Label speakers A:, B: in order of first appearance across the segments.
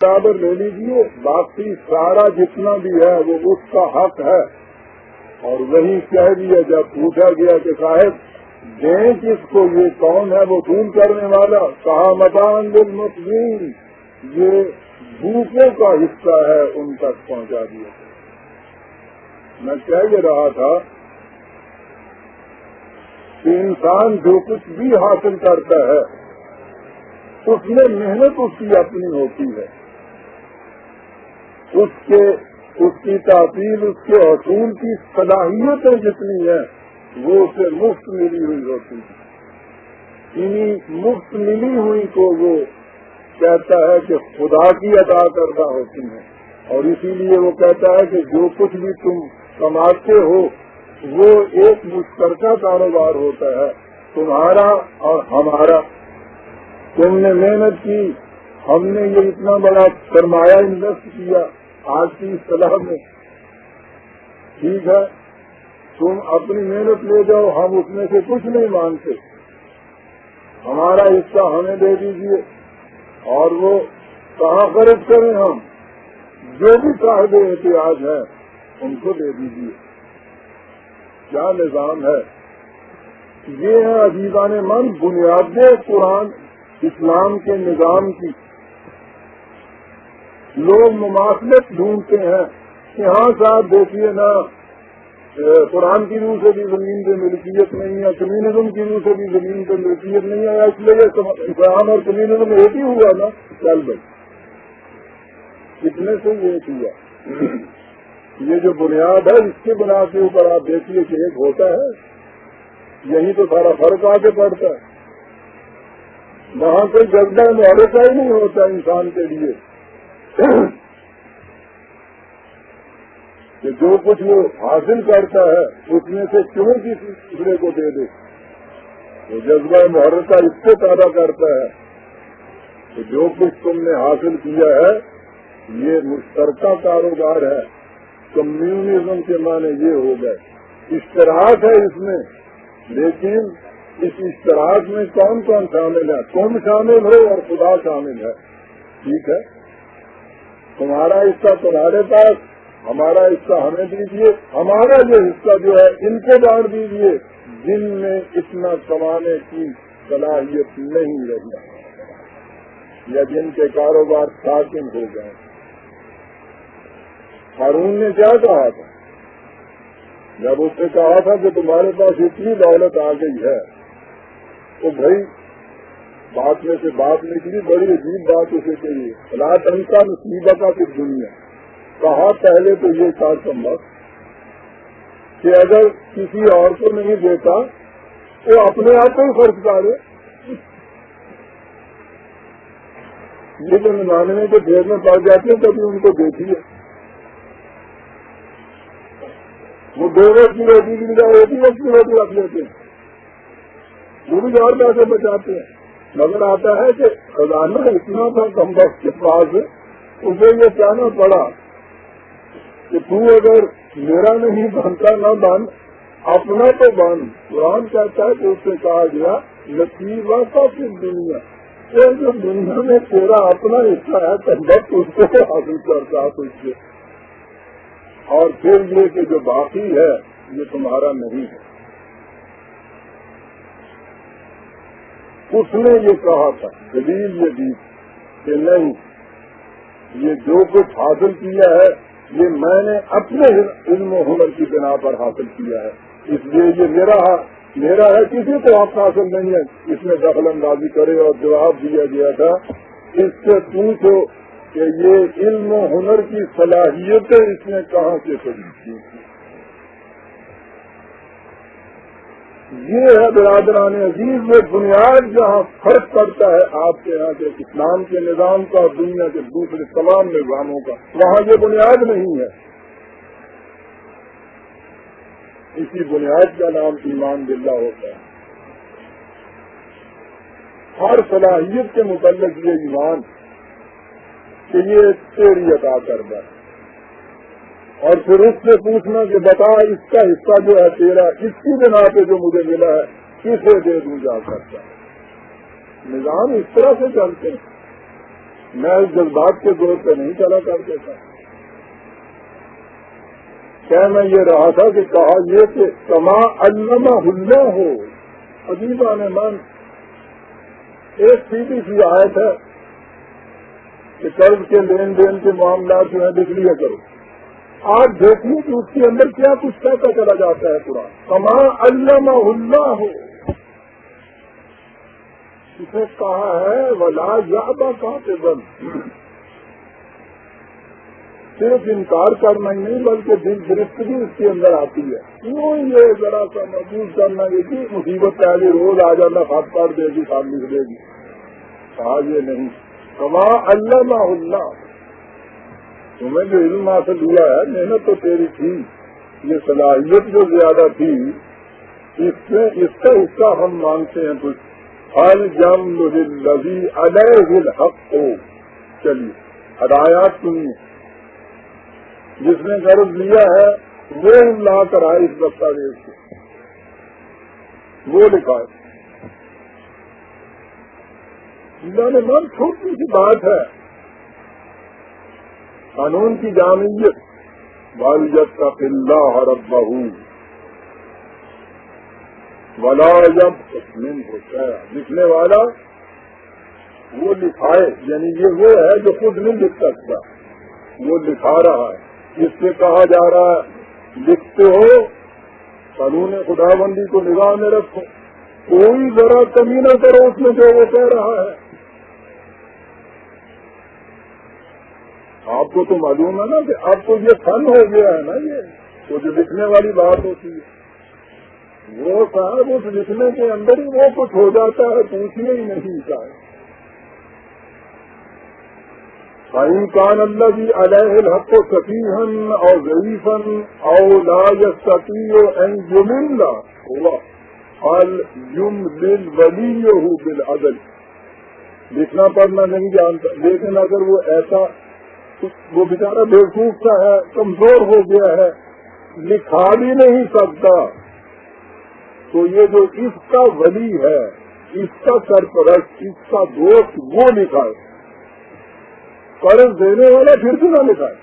A: برابر لے لیجیے، باقی سارا جتنا بھی ہے وہ اس کا حق ہے. اور وہی کہہ دیا جب پوچھا گیا کہ صاحب دیں کس کو، یہ کون ہے وصول کرنے والا؟ کہا متان بالمسلمین، یہ بھوکوں کا حصہ ہے، ان تک پہنچا دیا. میں کہہ یہ رہا تھا کہ انسان جو کچھ بھی حاصل کرتا ہے اس میں محنت اس کی اپنی ہوتی ہے، اس کی تعطیل، اس کے حصول کی صلاحیتیں جتنی ہیں وہ اسے مفت ملی ہوئی ہوتی ہے. انہیں مفت ملی ہوئی کو وہ کہتا ہے کہ خدا کی عطا کردہ ہوتی ہیں. اور اسی لیے وہ کہتا ہے کہ جو کچھ بھی تم کماتے ہو وہ ایک مشترکہ کاروبار ہوتا ہے، تمہارا اور ہمارا. تم نے محنت کی، ہم نے یہ اتنا بڑا سرمایہ انویسٹ کیا آج کی اصطلاح میں، ٹھیک ہے، تم اپنی محنت لے جاؤ، ہم اس میں سے کچھ نہیں مانتے، ہمارا حصہ ہمیں دے دیجیے. اور وہ کہاں خرچ کریں؟ ہم جو بھی صاحب احتیاج ہے ان کو دے دیجیے. کیا نظام ہے یہ! ہے عزیزان من بنیادیں قرآن اسلام کے نظام کی. لوگ مماثلت ڈھونڈتے ہیں کہ ہاں صاحب دیکھیے نا، قرآن کی روح سے بھی زمین پہ ملکیت نہیں ہے، کمیونزم کی روح سے بھی زمین پہ ملکیت نہیں ہے، اس لیے اسلام اور کمیونزم ایک ہی ہوا نا. چل بھائی کتنے سے ایک ہوا؟ یہ جو بنیاد ہے اس کے بنیاد کے اوپر آپ دیکھیے کہ ایک ہوتا ہے، یہی تو سارا فرق آگے پڑتا ہے. وہاں کوئی جذبہ معرکہ ہی نہیں ہوتا انسان کے لیے کہ جو کچھ وہ حاصل کرتا ہے اس میں سے کیوں کسی دوسرے کو دے دے. وہ جذبہ محرکہ اس کو پیدا کرتا ہے کہ جو کچھ تم نے حاصل کیا ہے یہ مشترکہ کاروبار ہے. کمیونزم کے معنی یہ ہو گئے اشتراک ہے اس میں، لیکن اس اشتراک میں کون کون شامل ہے؟ تم شامل ہو اور خدا شامل ہے. ٹھیک ہے، تمہارا حصہ تمہارے پاس، ہمارا حصہ ہمیں دیجیے. ہمارا یہ حصہ جو ہے ان کو بانٹ دیجیے جن میں اتنا کمانے کی صلاحیت نہیں رہی یا جن کے کاروبار ساکن ہو گئے. ہارون نے کیا کہا تھا جب اس نے کہا تھا کہ تمہارے پاس اتنی دولت آ گئی ہے؟ تو بھائی بات میں سے بات نکلی، بڑی عجیب بات اسے کہیے، فلا تنسا نصیبک کا کس دنیا. کہا پہلے تو یہ تھا سمجھ کہ اگر کسی اور کو نہیں دیتا تو اپنے آپ کو ہی خرچ کرے. یہ جو 99 کے ڈھیر میں پڑ جاتے ہیں کبھی ان کو دیکھیے، وہ 2 وقت کی روٹی کی بجائے 1 وقت کی روٹی رکھ لیتے ہیں، وہ بھی اور پیسے بچاتے ہیں. نظر آتا ہے کہ خزانہ اتنا تھا کم وقت کے پاس، اسے یہ کہنا پڑا کہ تو اگر میرا نہیں بنتا نہ بن، اپنا تو بن. قرآن کہتا ہے کہ اس سے کہا گیا نصیبہ کا پھر دنیا، جو دنیا میں تیرا اپنا حصہ ہے کم وقت اس کو حاصل کرتا ہے تجھ سے، اور پھر یہ کہ جو باقی ہے یہ تمہارا نہیں ہے. اس نے یہ کہا تھا دلیل یہ دی کہ نہیں، یہ جو کچھ حاصل کیا ہے یہ میں نے اپنے علم و ہنر کی بنا پر حاصل کیا ہے، اس لیے یہ میرا ہے، کسی کو حق حاصل نہیں ہے. اس میں دخل اندازی کرے اور جواب دیا گیا تھا اس سے پوچھو کہ یہ علم و ہنر کی صلاحیتیں اس نے کہاں سے خریدی. یہ ہے برادران عزیز وہ بنیاد جہاں فرق پڑتا ہے آپ کے یہاں کے اسلام کے نظام کا اور دنیا کے دوسرے تمام نظاموں کا، وہاں یہ بنیاد نہیں ہے. اسی بنیاد کا نام ایمان باللہ ہوتا ہے. ہر صلاحیت کے متعلق یہ ایمان کہ یہ تیری عطا کردہ ہے، اور پھر اس سے پوچھنا کہ بتا اس کا حصہ جو ہے تیرا، اس کی بنا پہ جو مجھے ملا ہے کسے دے دوں جا سکتا. نظام اس طرح سے چلتے ہیں. میں جذبات کے دور پہ نہیں چلا کر دیتا. کیا میں یہ رہا تھا کہ کہا یہ کہ کما علمہ اللہ ہو. عجیبہ نے من ایک سیدھی سی آیت ہے کہ قرض کے لین دین کے معاملات جو ہیں لکھ لیا کرو. آپ دیکھیے کہ اس کے اندر کیا کچھ کہتا چلا جاتا ہے قرآن. کما علمہ اللہ ہو اسے کہا ہے ولا یابا کاتبن. صرف انکار کرنا ہی نہیں بلکہ دل گرفت بھی اس کے اندر آتی ہے. کیوں یہ ذرا سا محسوس کرنا یہ کہ مصیبت پہلے روز آ جانا خط پڑھ دے گی ساتھ لکھ دے گی. کہا یہ نہیں. کما علمہ اللہ تمہیں جو علم حاصل ہوا ہے محنت تو تیری تھی. یہ صلاحیت جو زیادہ تھی اس کا حصہ ہم مانگتے ہیں کچھ. الجمل الذی علیہ الحق ہو. چلیے ہدایات سنیے. جس نے قرض لیا ہے وہ لا کر آئے اس دستاویز سے وہ لکھا ہے. من چھوٹی سی بات ہے. قانون کی جامعیت والیتق اللہ ربہ ولا یبخس منہ شیئا. لکھنے والا وہ لکھائے یعنی یہ وہ ہے جو خود نہیں لکھ سکتا وہ لکھا رہا ہے. اس سے کہا جا رہا ہے لکھتے ہو قانون خدا بندی کو نگاہ میں رکھو. کوئی ذرا کمی نہ کرو اس میں جو وہ کہہ رہا ہے. آپ کو تو معلوم ہے نا کہ اب تو یہ فن ہو گیا ہے نا. یہ وہ جو لکھنے والی بات ہوتی ہے وہ صاحب اس لکھنے کے اندر ہی وہ کچھ ہو جاتا ہے پوچھنے ہی نہیں صاحب. كان الذي عليه الحق سفيها او ضعيفا او لا يستطيع ان يمل هو فليملل وليه بالعدل. لکھنا پڑھنا نہیں جانتا لیکن اگر وہ ایسا وہ بیچارہ بیوقوف سا ہے کمزور ہو گیا ہے لکھا بھی نہیں سکتا تو یہ جو اس کا ولی ہے اس کا سرپرست اس کا دوست وہ لکھائے. قرض دینے والا پھر بھی نہ لکھا ہے.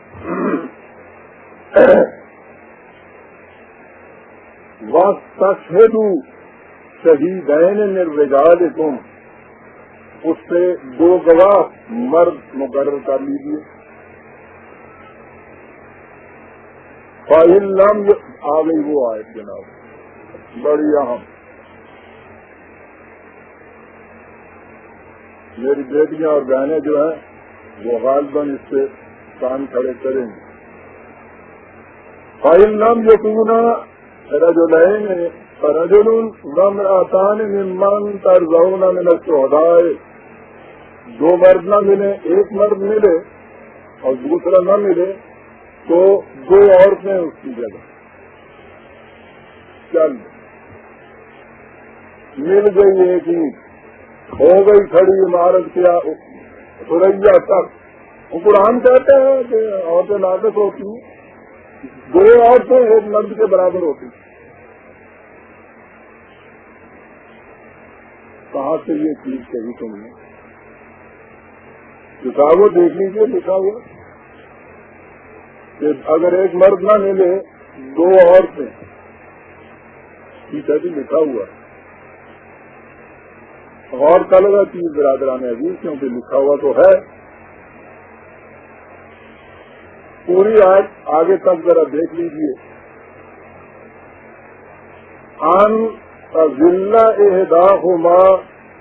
A: وَاسْتَشْهِدُوا شَهِيدَيْنِ مِن رِجَالِكُمْ. اس سے 2 گواہ مرد مقرر کر لیجیے. فَإِن لَّمْ آ گئی وہ آیت جناب بڑی اہم. میری بیٹیاں اور بہنیں جو ہیں وہ غالباً اس سے کان کھڑے کریں گے. فَإِن لَّمْ يَكُونَا رَجُلَيْنِ فَرَجُلٌ وَامْرَأَتَانِ مِمَّن تَرْضَوْنَ مِنَ الشُّهَدَاءِ. 2 مرد نہ ملے 1 مرد ملے اور دوسرا نہ ملے تو 2 عورتیں اس کی جگہ. چل مل گئی ایک ہی ہو گئی کھڑی عمارت کیا سریا تک. وہ قرآن کہتے ہیں کہ عورتیں ناقص ہوتی ہیں 2 عورتیں 1 مرد کے برابر ہوتی. کہاں سے یہ چیز کہی تم نے؟ کتابوں دیکھ لیجیے لکھا ہوا کہ اگر 1 مرد نہ ملے 2 عورتیں ٹھیک ہے جی لکھا ہوا. اور طلبہ چیز برادران عزیز کیونکہ لکھا ہوا تو ہے. پوری آیت آگے تک ذرا دیکھ لیجیے. ان ذلہ احداہما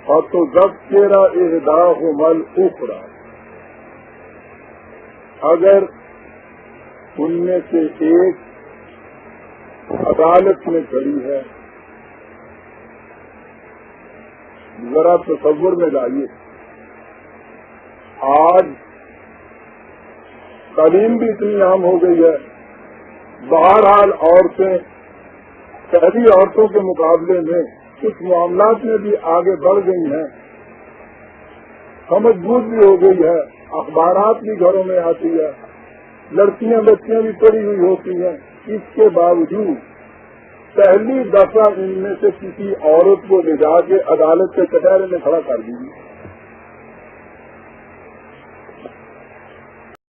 A: فتذکر احداہما الاخری. اگر ان میں سے ایک عدالت میں کھڑی ہے ذرا تصور میں لائیے. آج تعلیم بھی اتنی عام ہو گئی ہے. بہرحال عورتیں پہلی عورتوں کے مقابلے میں کچھ معاملات میں بھی آگے بڑھ گئی ہیں. سمجھ بوجھ بھی ہو گئی ہے. اخبارات بھی گھروں میں آتی ہے. لڑکیاں بچیاں بھی پڑھی ہوئی ہوتی ہیں. اس کے باوجود پہلی دفعہ ان میں سے کسی عورت کو لے جا کے عدالت کے کٹہرے میں کھڑا کر دیجیے.